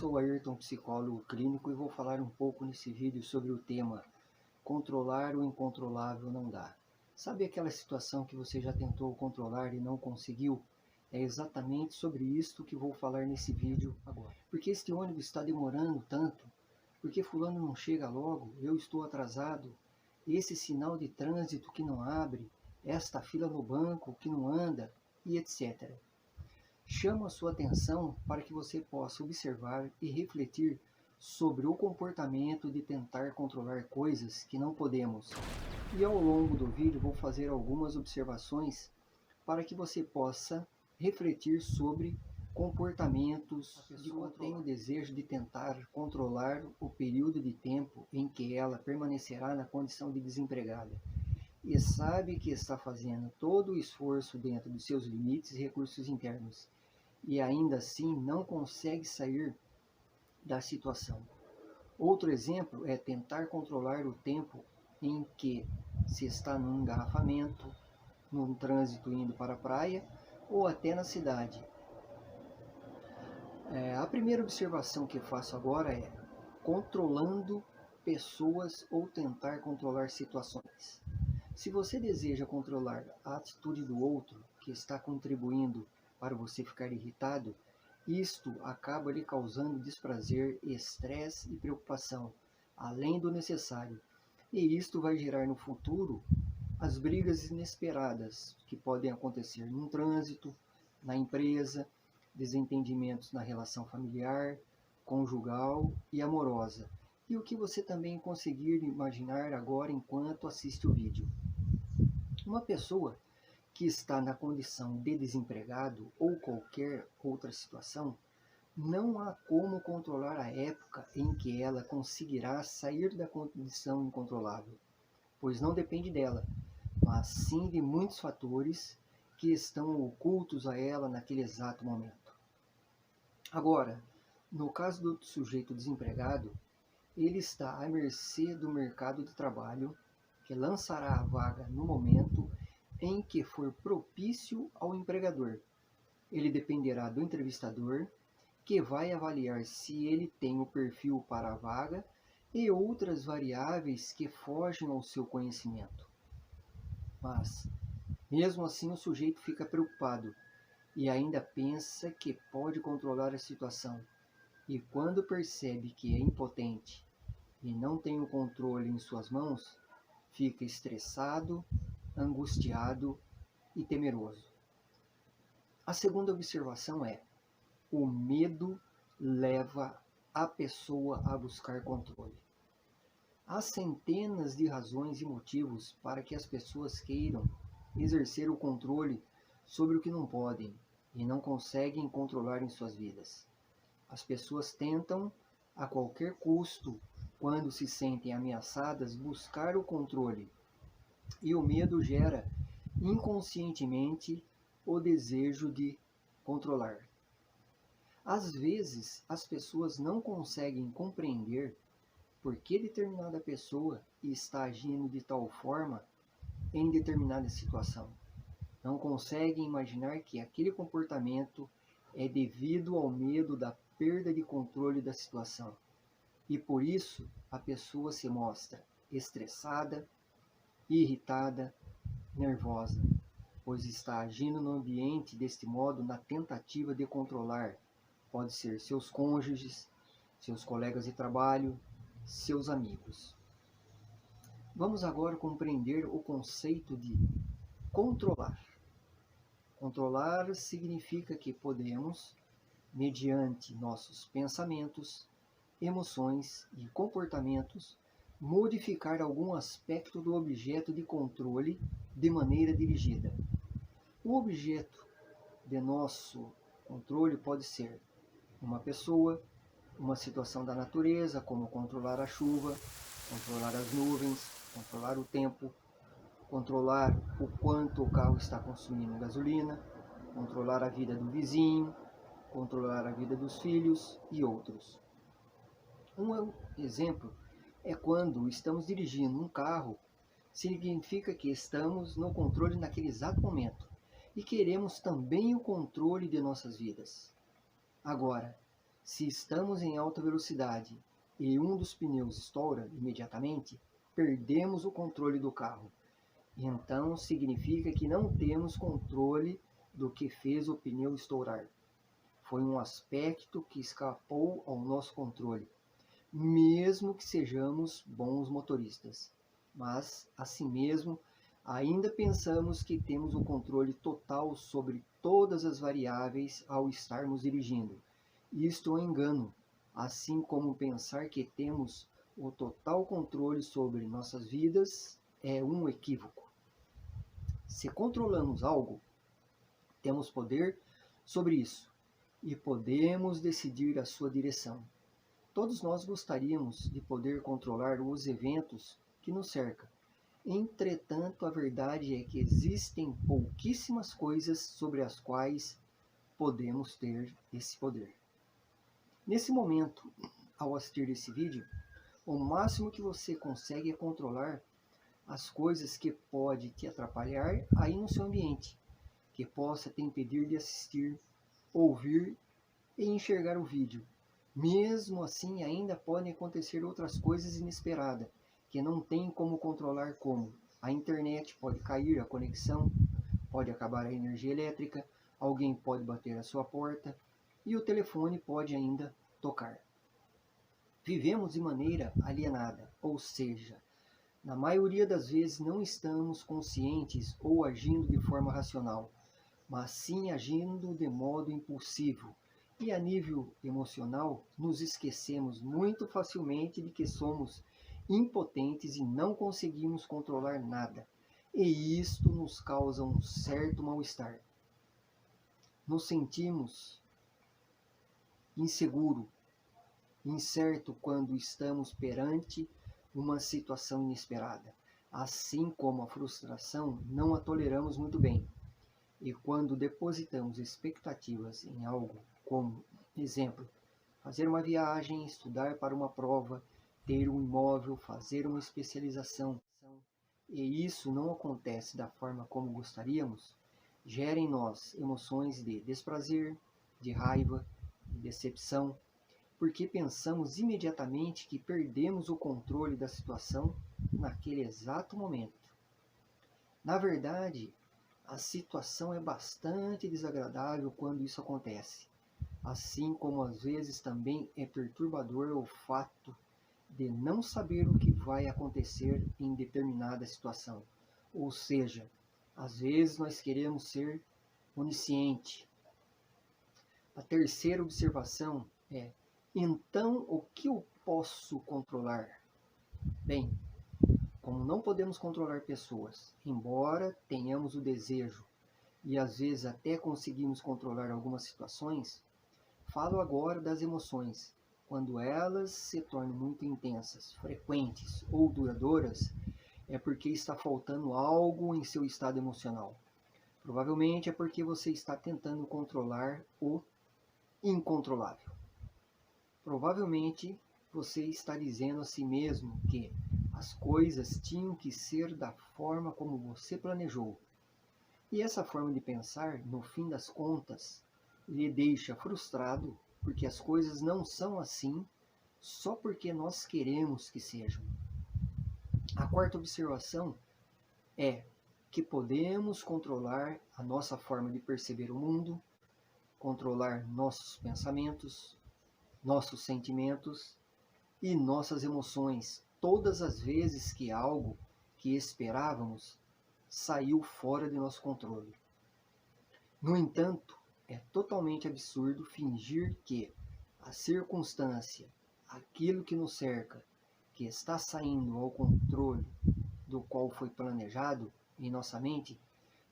sou Ayrton, psicólogo clínico, e vou falar um pouco nesse vídeo sobre o tema controlar o incontrolável não dá. Sabe aquela situação que você já tentou controlar e não conseguiu? É exatamente sobre isto que vou falar nesse vídeo agora. Porque este ônibus está demorando tanto? Porque fulano não chega logo? Eu estou atrasado? Esse sinal de trânsito que não abre? Esta fila no banco que não anda? E etc. Chamo a sua atenção para que você possa observar e refletir sobre o comportamento de tentar controlar coisas que não podemos. E ao longo do vídeo vou fazer algumas observações para que você possa refletir sobre comportamentos de quando tem o desejo de tentar controlar o período de tempo em que ela permanecerá na condição de desempregada e sabe que está fazendo todo o esforço dentro dos seus limites e recursos internos e ainda assim não consegue sair da situação. Outro exemplo é tentar controlar o tempo em que se está num engarrafamento, num trânsito indo para a praia ou até na cidade. A primeira observação que faço agora é controlando pessoas ou tentar controlar situações. Se você deseja controlar a atitude do outro que está contribuindo para você ficar irritado, isto acaba lhe causando desprazer, estresse e preocupação, além do necessário. E isto vai gerar no futuro as brigas inesperadas que podem acontecer no trânsito, na empresa, desentendimentos na relação familiar, conjugal e amorosa. E o que você também conseguir imaginar agora enquanto assiste o vídeo. Uma pessoa que está na condição de desempregado ou qualquer outra situação, não há como controlar a época em que ela conseguirá sair da condição incontrolável, pois não depende dela, mas sim de muitos fatores que estão ocultos a ela naquele exato momento. Agora, no caso do sujeito desempregado, ele está à mercê do mercado de trabalho, que lançará a vaga no momento em que for propício ao empregador. Ele dependerá do entrevistador, que vai avaliar se ele tem o perfil para a vaga e outras variáveis que fogem ao seu conhecimento. Mas, mesmo assim, o sujeito fica preocupado e ainda pensa que pode controlar a situação. E quando percebe que é impotente e não tem o controle em suas mãos, fica estressado, angustiado e temeroso. A segunda observação é: o medo leva a pessoa a buscar controle. Há centenas de razões e motivos para que as pessoas queiram exercer o controle sobre o que não podem e não conseguem controlar em suas vidas. As pessoas tentam, a qualquer custo, quando se sentem ameaçadas, buscar o controle. E o medo gera, inconscientemente, o desejo de controlar. Às vezes, as pessoas não conseguem compreender por que determinada pessoa está agindo de tal forma em determinada situação. Não conseguem imaginar que aquele comportamento é devido ao medo da perda de controle da situação. E por isso a pessoa se mostra estressada, irritada, nervosa, pois está agindo no ambiente deste modo na tentativa de controlar. Pode ser seus cônjuges, seus colegas de trabalho, seus amigos. Vamos agora compreender o conceito de controlar. Controlar significa que podemos, mediante nossos pensamentos, emoções e comportamentos, modificar algum aspecto do objeto de controle de maneira dirigida. O objeto de nosso controle pode ser uma pessoa, uma situação da natureza, como controlar a chuva, controlar as nuvens, controlar o tempo, controlar o quanto o carro está consumindo gasolina, controlar a vida do vizinho, controlar a vida dos filhos e outros. Um exemplo é quando estamos dirigindo um carro, significa que estamos no controle naquele exato momento e queremos também o controle de nossas vidas. Agora, Se estamos em alta velocidade e um dos pneus estoura imediatamente, perdemos o controle do carro. Então significa que não temos controle do que fez o pneu estourar. Foi um aspecto que escapou ao nosso controle, mesmo que sejamos bons motoristas. Mas, assim mesmo, ainda pensamos que temos o controle total sobre todas as variáveis ao estarmos dirigindo. Isto é um engano, assim como pensar que temos o total controle sobre nossas vidas é um equívoco. Se controlamos algo, temos poder sobre isso e podemos decidir a sua direção. Todos nós gostaríamos de poder controlar os eventos que nos cercam. Entretanto, a verdade é que existem pouquíssimas coisas sobre as quais podemos ter esse poder. Nesse momento, ao assistir esse vídeo, o máximo que você consegue é controlar as coisas que podem te atrapalhar aí no seu ambiente, que possa te impedir de assistir, ouvir e enxergar o vídeo. Mesmo assim, ainda podem acontecer outras coisas inesperadas, que não tem como controlar, como a internet pode cair, a conexão, pode acabar a energia elétrica, alguém pode bater a sua porta e o telefone pode ainda tocar. Vivemos de maneira alienada, ou seja, na maioria das vezes não estamos conscientes ou agindo de forma racional, mas sim agindo de modo impulsivo. E a nível emocional, nos esquecemos muito facilmente de que somos impotentes e não conseguimos controlar nada. E isto nos causa um certo mal-estar. Nos sentimos inseguro, incerto quando estamos perante uma situação inesperada. Assim como a frustração, não a toleramos muito bem. E quando depositamos expectativas em algo, como, exemplo, fazer uma viagem, estudar para uma prova, ter um imóvel, fazer uma especialização, e isso não acontece da forma como gostaríamos, gera em nós emoções de desprazer, de raiva, de decepção, porque pensamos imediatamente que perdemos o controle da situação naquele exato momento. Na verdade, a situação é bastante desagradável quando isso acontece, assim como às vezes também é perturbador o fato de não saber o que vai acontecer em determinada situação. Ou seja, às vezes nós queremos ser onisciente. A terceira observação é: então o que eu posso controlar? Bem, como não podemos controlar pessoas, embora tenhamos o desejo e às vezes até conseguimos controlar algumas situações, falo agora das emoções. Quando elas se tornam muito intensas, frequentes ou duradouras, é porque está faltando algo em seu estado emocional. Provavelmente é porque você está tentando controlar o incontrolável. Provavelmente você está dizendo a si mesmo que as coisas tinham que ser da forma como você planejou. E essa forma de pensar, no fim das contas, lhe deixa frustrado porque as coisas não são assim só porque nós queremos que sejam. A quarta observação é que podemos controlar a nossa forma de perceber o mundo, controlar nossos pensamentos, nossos sentimentos e nossas emoções todas as vezes que algo que esperávamos saiu fora de nosso controle. No entanto, é totalmente absurdo fingir que a circunstância, aquilo que nos cerca, que está saindo ao controle do qual foi planejado em nossa mente,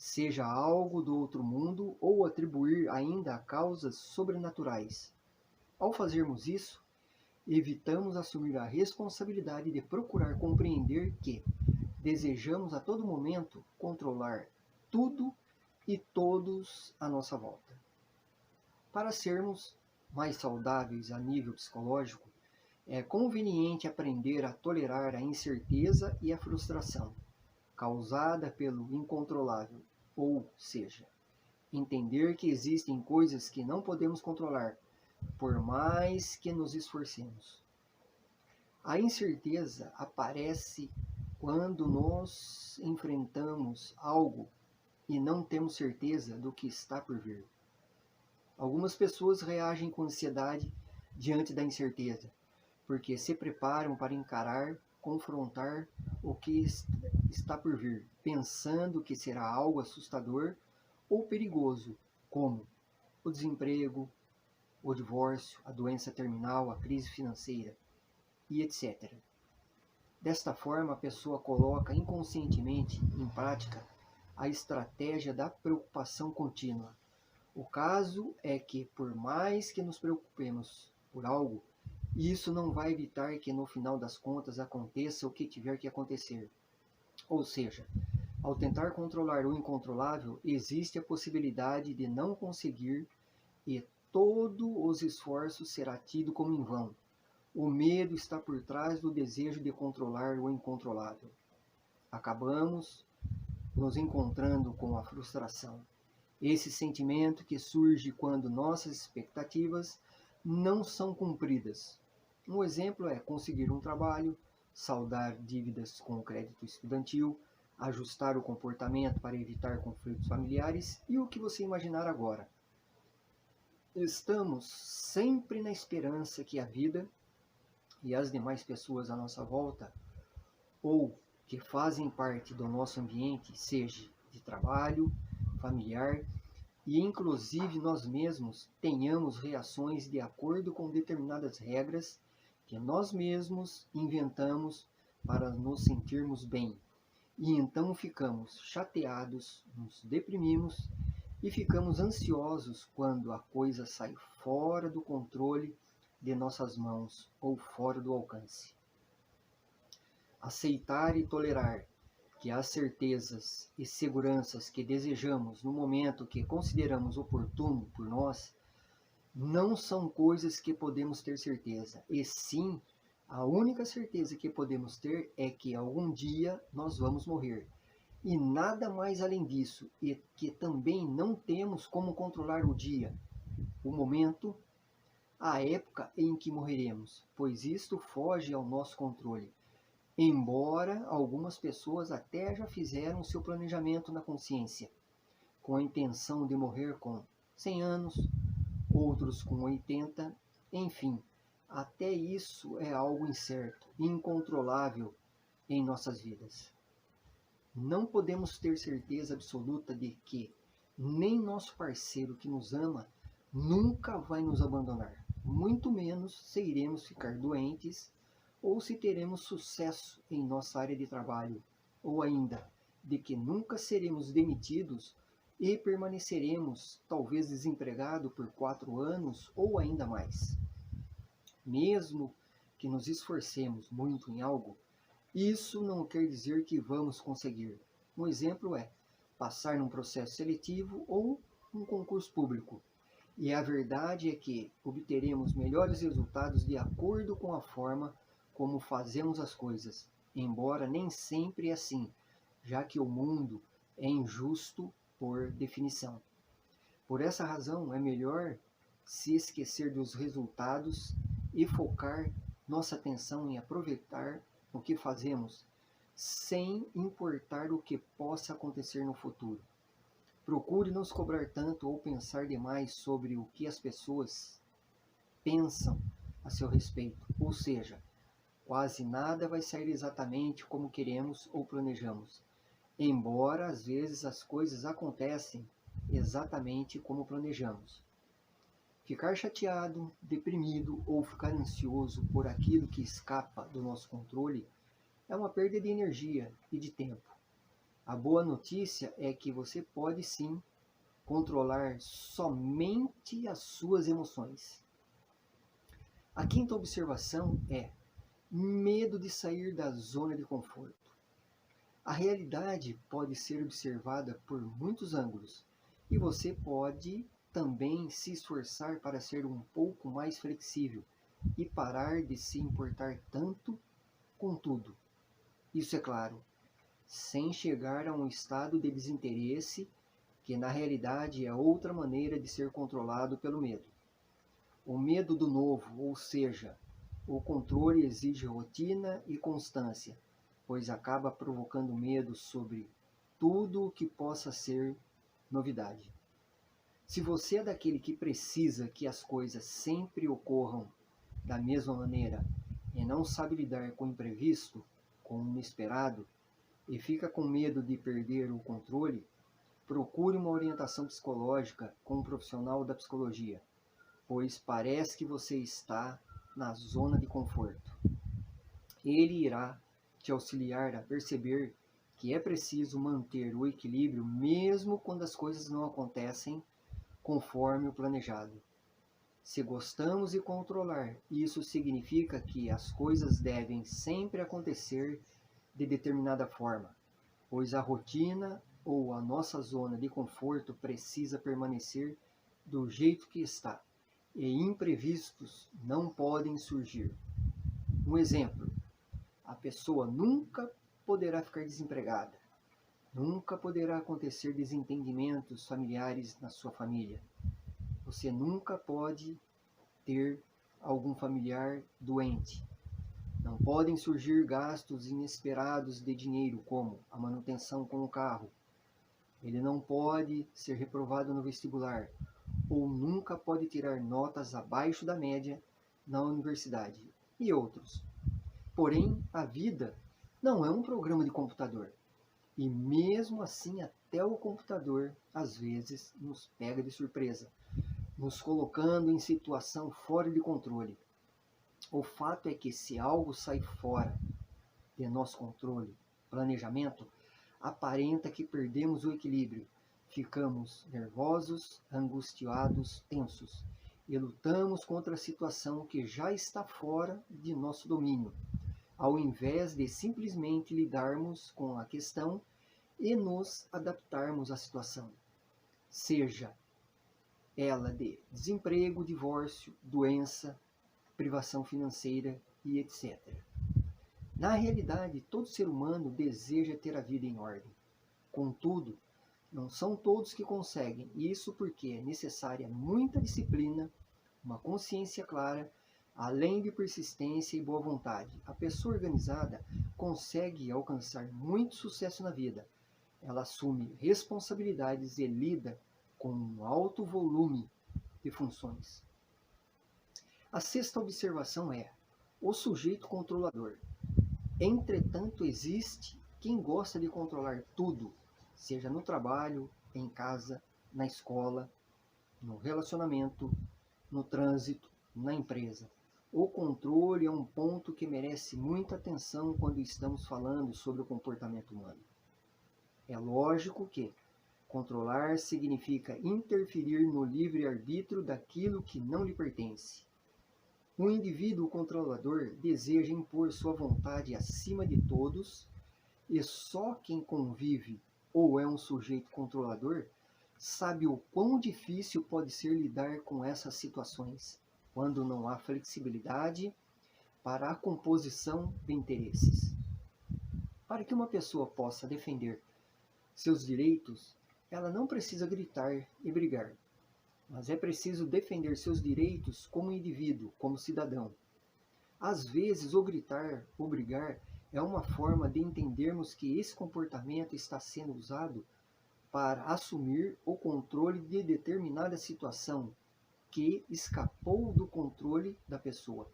seja algo do outro mundo ou atribuir ainda a causas sobrenaturais. Ao fazermos isso, evitamos assumir a responsabilidade de procurar compreender que desejamos a todo momento controlar tudo e todos à nossa volta. Para sermos mais saudáveis a nível psicológico, é conveniente aprender a tolerar a incerteza e a frustração causada pelo incontrolável, ou seja, entender que existem coisas que não podemos controlar, por mais que nos esforcemos. A incerteza aparece quando nós enfrentamos algo e não temos certeza do que está por vir. Algumas pessoas reagem com ansiedade diante da incerteza, porque se preparam para encarar, confrontar o que está por vir, pensando que será algo assustador ou perigoso, como o desemprego, o divórcio, a doença terminal, a crise financeira e etc. Desta forma, a pessoa coloca inconscientemente em prática a estratégia da preocupação contínua. O caso é que, por mais que nos preocupemos por algo, isso não vai evitar que no final das contas aconteça o que tiver que acontecer. Ou seja, ao tentar controlar o incontrolável, existe a possibilidade de não conseguir e todo os esforços será tido como em vão. O medo está por trás do desejo de controlar o incontrolável. Acabamos nos encontrando com a frustração. Esse sentimento que surge quando nossas expectativas não são cumpridas. Um exemplo é conseguir um trabalho, saldar dívidas com o crédito estudantil, ajustar o comportamento para evitar conflitos familiares e o que você imaginar agora. Estamos sempre na esperança que a vida e as demais pessoas à nossa volta, ou que fazem parte do nosso ambiente, seja de trabalho, familiar, e inclusive nós mesmos tenhamos reações de acordo com determinadas regras que nós mesmos inventamos para nos sentirmos bem. E então ficamos chateados, nos deprimimos e ficamos ansiosos quando a coisa sai fora do controle de nossas mãos ou fora do alcance. Aceitar e tolerar que as certezas e seguranças que desejamos no momento que consideramos oportuno por nós não são coisas que podemos ter certeza, e sim, a única certeza que podemos ter é que algum dia nós vamos morrer. E nada mais além disso, e que também não temos como controlar o dia, o momento, a época em que morreremos, pois isto foge ao nosso controle. Embora algumas pessoas até já fizeram seu planejamento na consciência, com a intenção de morrer com 100 anos, outros com 80, enfim, até isso é algo incerto e incontrolável em nossas vidas. Não podemos ter certeza absoluta de que nem nosso parceiro que nos ama nunca vai nos abandonar, muito menos se iremos ficar doentes ou se teremos sucesso em nossa área de trabalho, ou ainda de que nunca seremos demitidos e permaneceremos talvez desempregado por 4 anos ou ainda mais. Mesmo que nos esforcemos muito em algo, isso não quer dizer que vamos conseguir. Um exemplo é passar num processo seletivo ou um concurso público. E a verdade é que obteremos melhores resultados de acordo com a forma como fazemos as coisas, embora nem sempre é assim, já que o mundo é injusto por definição. Por essa razão, é melhor se esquecer dos resultados e focar nossa atenção em aproveitar o que fazemos, sem importar o que possa acontecer no futuro. Procure não se cobrar tanto ou pensar demais sobre o que as pessoas pensam a seu respeito, ou seja, quase nada vai sair exatamente como queremos ou planejamos, embora às vezes as coisas acontecem exatamente como planejamos. Ficar chateado, deprimido ou ficar ansioso por aquilo que escapa do nosso controle é uma perda de energia e de tempo. A boa notícia é que você pode sim controlar somente as suas emoções. A quinta observação é medo de sair da zona de conforto. A realidade pode ser observada por muitos ângulos e você pode também se esforçar para ser um pouco mais flexível e parar de se importar tanto com tudo. Isso é claro, sem chegar a um estado de desinteresse, que na realidade é outra maneira de ser controlado pelo medo. O medo do novo, ou seja, o controle exige rotina e constância, pois acaba provocando medo sobre tudo o que possa ser novidade. Se você é daquele que precisa que as coisas sempre ocorram da mesma maneira e não sabe lidar com o imprevisto, com o inesperado, e fica com medo de perder o controle, procure uma orientação psicológica com um profissional da psicologia, pois parece que você está na zona de conforto. Ele irá te auxiliar a perceber que é preciso manter o equilíbrio mesmo quando as coisas não acontecem conforme o planejado. Se gostamos de controlar, isso significa que as coisas devem sempre acontecer de determinada forma, pois a rotina ou a nossa zona de conforto precisa permanecer do jeito que está, e imprevistos não podem surgir. Um exemplo: a pessoa nunca poderá ficar desempregada, nunca poderá acontecer desentendimentos familiares na sua família. Você nunca pode ter algum familiar doente. Não podem surgir gastos inesperados de dinheiro, como a manutenção com o carro. Ele não pode ser reprovado no vestibular, ou nunca pode tirar notas abaixo da média na universidade, e outros. Porém, a vida não é um programa de computador. E mesmo assim, até o computador, às vezes, nos pega de surpresa, nos colocando em situação fora de controle. O fato é que se algo sai fora de nosso controle, planejamento, aparenta que perdemos o equilíbrio. Ficamos nervosos, angustiados, tensos e lutamos contra a situação que já está fora de nosso domínio, ao invés de simplesmente lidarmos com a questão e nos adaptarmos à situação, seja ela de desemprego, divórcio, doença, privação financeira e etc. Na realidade, todo ser humano deseja ter a vida em ordem. Contudo, não são todos que conseguem, isso porque é necessária muita disciplina, uma consciência clara, além de persistência e boa vontade. A pessoa organizada consegue alcançar muito sucesso na vida. Ela assume responsabilidades e lida com um alto volume de funções. A sexta observação é o sujeito controlador. Entretanto, existe quem gosta de controlar tudo, seja no trabalho, em casa, na escola, no relacionamento, no trânsito, na empresa. O controle é um ponto que merece muita atenção quando estamos falando sobre o comportamento humano. É lógico que controlar significa interferir no livre-arbítrio daquilo que não lhe pertence. O indivíduo controlador deseja impor sua vontade acima de todos, e só quem convive ou é um sujeito controlador sabe o quão difícil pode ser lidar com essas situações, quando não há flexibilidade para a composição de interesses. Para que uma pessoa possa defender seus direitos, ela não precisa gritar e brigar, mas é preciso defender seus direitos como indivíduo, como cidadão. Às vezes, o gritar ou brigar é uma forma de entendermos que esse comportamento está sendo usado para assumir o controle de determinada situação que escapou do controle da pessoa.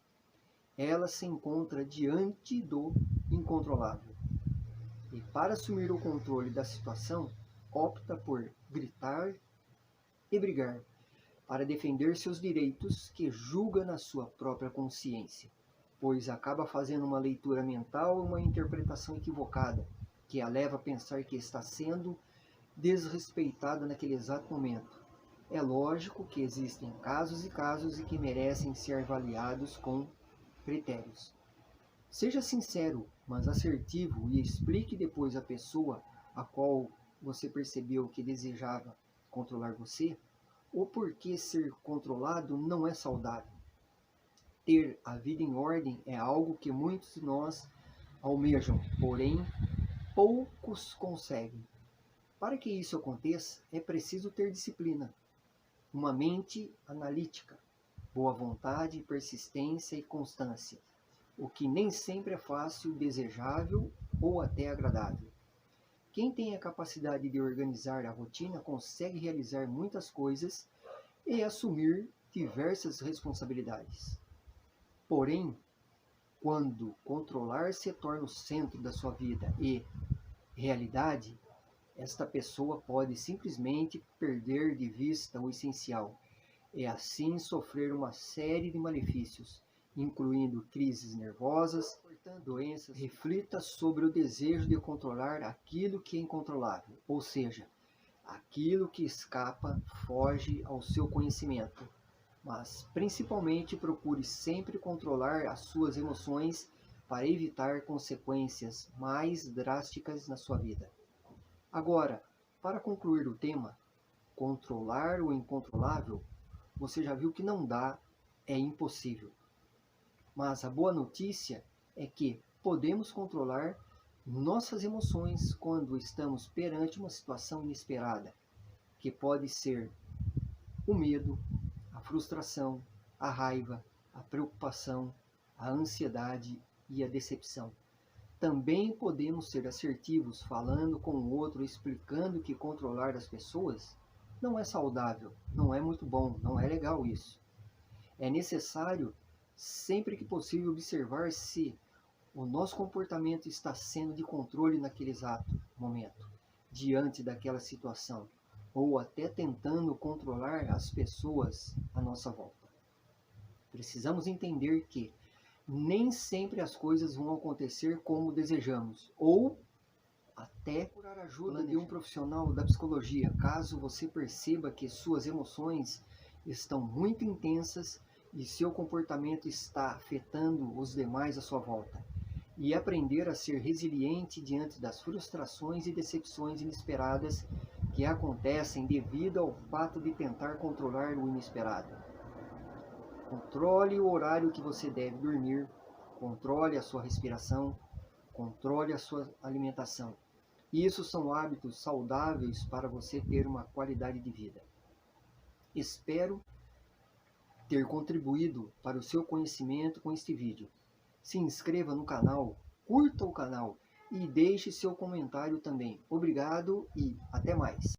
Ela se encontra diante do incontrolável. E para assumir o controle da situação, opta por gritar e brigar, para defender seus direitos que julga na sua própria consciência, pois acaba fazendo uma leitura mental e uma interpretação equivocada, que a leva a pensar que está sendo desrespeitada naquele exato momento. É lógico que existem casos e casos e que merecem ser avaliados com critérios. Seja sincero, mas assertivo, e explique depois à pessoa a qual você percebeu que desejava controlar você, o porquê ser controlado não é saudável. Ter a vida em ordem é algo que muitos de nós almejam, porém poucos conseguem. Para que isso aconteça, é preciso ter disciplina, uma mente analítica, boa vontade, persistência e constância, o que nem sempre é fácil, desejável ou até agradável. Quem tem a capacidade de organizar a rotina consegue realizar muitas coisas e assumir diversas responsabilidades. Porém, quando controlar se torna o centro da sua vida e realidade, esta pessoa pode simplesmente perder de vista o essencial e assim sofrer uma série de malefícios, incluindo crises nervosas, doenças. Reflita sobre o desejo de controlar aquilo que é incontrolável, ou seja, aquilo que escapa, foge ao seu conhecimento. Mas principalmente procure sempre controlar as suas emoções para evitar consequências mais drásticas na sua vida. Agora, para concluir o tema, controlar o incontrolável, você já viu que não dá, é impossível. Mas a boa notícia é que podemos controlar nossas emoções quando estamos perante uma situação inesperada, que pode ser o medo, a frustração, a raiva, a preocupação, a ansiedade e a decepção. Também podemos ser assertivos falando com o outro, explicando que controlar as pessoas não é saudável, não é muito bom, não é legal isso. É necessário, sempre que possível, observar se o nosso comportamento está sendo de controle naquele exato momento, diante daquela situação, ou até tentando controlar as pessoas à nossa volta. Precisamos entender que nem sempre as coisas vão acontecer como desejamos, ou até procurar ajuda de um profissional da psicologia, caso você perceba que suas emoções estão muito intensas e seu comportamento está afetando os demais à sua volta. E aprender a ser resiliente diante das frustrações e decepções inesperadas que acontecem devido ao fato de tentar controlar o inesperado. Controle o horário que você deve dormir, controle a sua respiração, controle a sua alimentação. Isso são hábitos saudáveis para você ter uma qualidade de vida. Espero ter contribuído para o seu conhecimento com este vídeo. Se inscreva no canal, curta o canal e deixe seu comentário também. Obrigado e até mais.